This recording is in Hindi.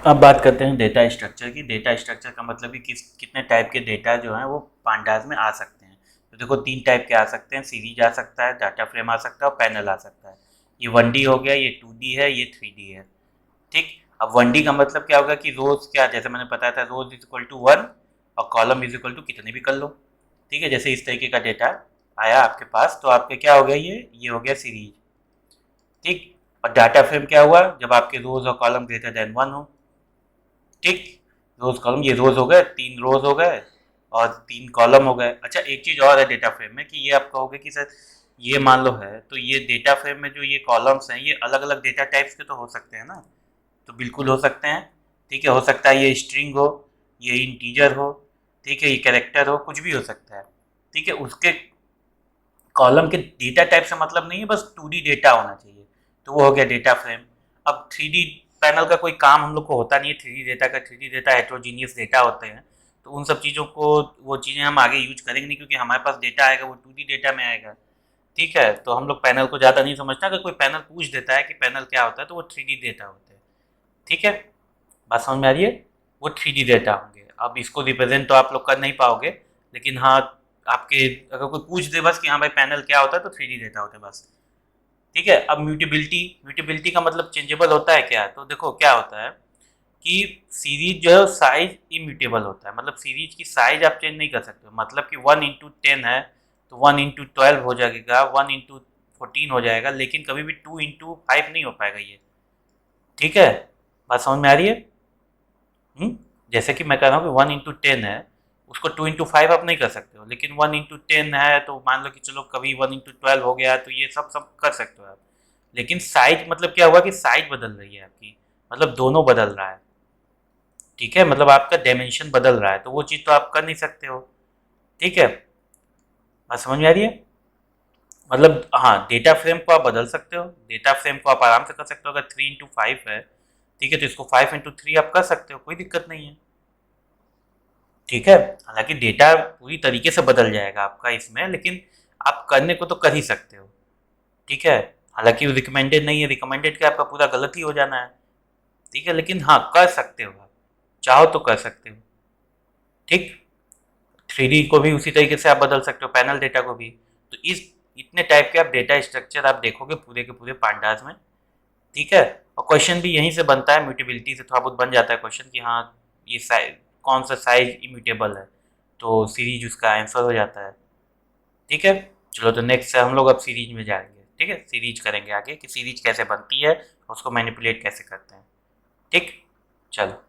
अब बात करते हैं डेटा स्ट्रक्चर की। डेटा स्ट्रक्चर का मतलब कि कितने टाइप के डेटा जो हैं वो पांडास में आ सकते हैं। तो देखो 3 टाइप के आ सकते हैं, सीरीज आ सकता है, डाटा फ्रेम आ सकता है और पैनल आ सकता है। ये 1D हो गया, ये 2D है, ये 3D है। ठीक। अब 1D का मतलब क्या होगा कि रोज क्या, जैसे मैंने बताया था, रोज इज इक्वल टू 1 और कॉलम इज इक्वल टू कितने भी कर लो। ठीक है, जैसे इस तरीके का डेटा आया आपके पास तो आपके क्या हो गया, ये हो गया सीरीज। ठीक। और डाटा फ्रेम क्या हुआ, जब आपके रोज और कॉलम ग्रेटर देन 1 हो। ठीक। रोज कॉलम, ये रोज हो गए, 3 रोज हो गए और 3 कॉलम हो गए। अच्छा, एक चीज और है डेटा फ्रेम में कि ये आप कहोगे कि सर ये मान लो है, तो ये डेटा फ्रेम में जो ये कॉलम्स हैं ये अलग अलग डेटा टाइप्स के तो हो सकते हैं ना। तो बिल्कुल हो सकते हैं। ठीक है, हो सकता है ये स्ट्रिंग हो, ये इंटीजर हो, ठीक है, ये कैरेक्टर हो, कुछ भी हो सकता है। ठीक है, उसके कॉलम के डेटा टाइप से मतलब नहीं है, बस 2D डेटा होना चाहिए। तो वो हो गया डेटा फ्रेम। अब 3D पैनल का कोई काम हम लोग को होता नहीं है 3D डेटा का। 3D डेटा हेट्रोजीनियस डेटा होते हैं, तो उन सब चीज़ों को, वो चीज़ें हम आगे यूज करेंगे नहीं, क्योंकि हमारे पास डेटा आएगा वो 2D डेटा में आएगा। ठीक है, तो हम लोग पैनल को ज़्यादा नहीं समझते। अगर कोई पैनल पूछ देता है कि पैनल क्या होता है तो वो 3D डेटा होते हैं। ठीक है, बात समझ में आ रही है। वो 3D डेटा होंगे। अब इसको रिप्रेजेंट तो आप लोग कर नहीं पाओगे, लेकिन हाँ, आपके अगर कोई पूछ दे बस कि हाँ भाई पैनल क्या होता है तो 3D डेटा होते हैं बस। ठीक है। अब म्यूटेबिलिटी, म्यूटेबिलिटी का मतलब चेंजेबल होता है क्या, तो देखो क्या होता है कि सीरीज जो है साइज इम्यूटेबल होता है। मतलब सीरीज की साइज आप चेंज नहीं कर सकते हो। मतलब कि 1 into 10 है तो 1 into 12 हो जाएगा, 1 into 14 हो जाएगा, लेकिन कभी भी 2 into 5 नहीं हो पाएगा ये। ठीक है, बात समझ में आ रही है। जैसे कि मैं कह रहा हूँ कि 1 into 10 है, उसको 2 into 5 आप नहीं कर सकते हो, लेकिन 1 into 10 है तो मान लो कि चलो कभी 1 into 12 हो गया तो ये सब सब कर सकते हो आप। लेकिन साइज मतलब क्या हुआ कि साइज बदल रही है आपकी, मतलब दोनों बदल रहा है। ठीक है, मतलब आपका डायमेंशन बदल रहा है, तो वो चीज़ तो आप कर नहीं सकते हो। ठीक है, बात समझ में आ रही है। मतलब हाँ, डेटा फ्रेम को आप बदल सकते हो, डेटा फ्रेम को आप आराम से कर सकते हो। अगर 3 into 5 है, ठीक है, तो इसको 5 into 3 आप कर सकते हो, कोई दिक्कत नहीं है। ठीक है, हालांकि डेटा पूरी तरीके से बदल जाएगा आपका इसमें, लेकिन आप करने को तो कर ही सकते हो। ठीक है, हालांकि रिकमेंडेड नहीं है, रिकमेंडेड क्या आपका पूरा गलत ही हो जाना है। ठीक है, लेकिन हाँ कर सकते हो आप, चाहो तो कर सकते हो। ठीक। 3D को भी उसी तरीके से आप बदल सकते हो, पैनल डेटा को भी। तो इस इतने टाइप के आप डेटा स्ट्रक्चर आप देखोगे पूरे के पूरे पांडास में। ठीक है, और क्वेश्चन भी यहीं से बनता है, म्यूटेबिलिटी से थोड़ा बहुत बन जाता है क्वेश्चन कि हाँ ये साइज, कौन सा साइज इम्यूटेबल है, तो सीरीज उसका आंसर हो जाता है। ठीक है, चलो तो नेक्स्ट से हम लोग अब सीरीज में जाएंगे। ठीक है, सीरीज करेंगे आगे कि सीरीज कैसे बनती है, उसको मैनिपुलेट कैसे करते हैं। ठीक, चलो।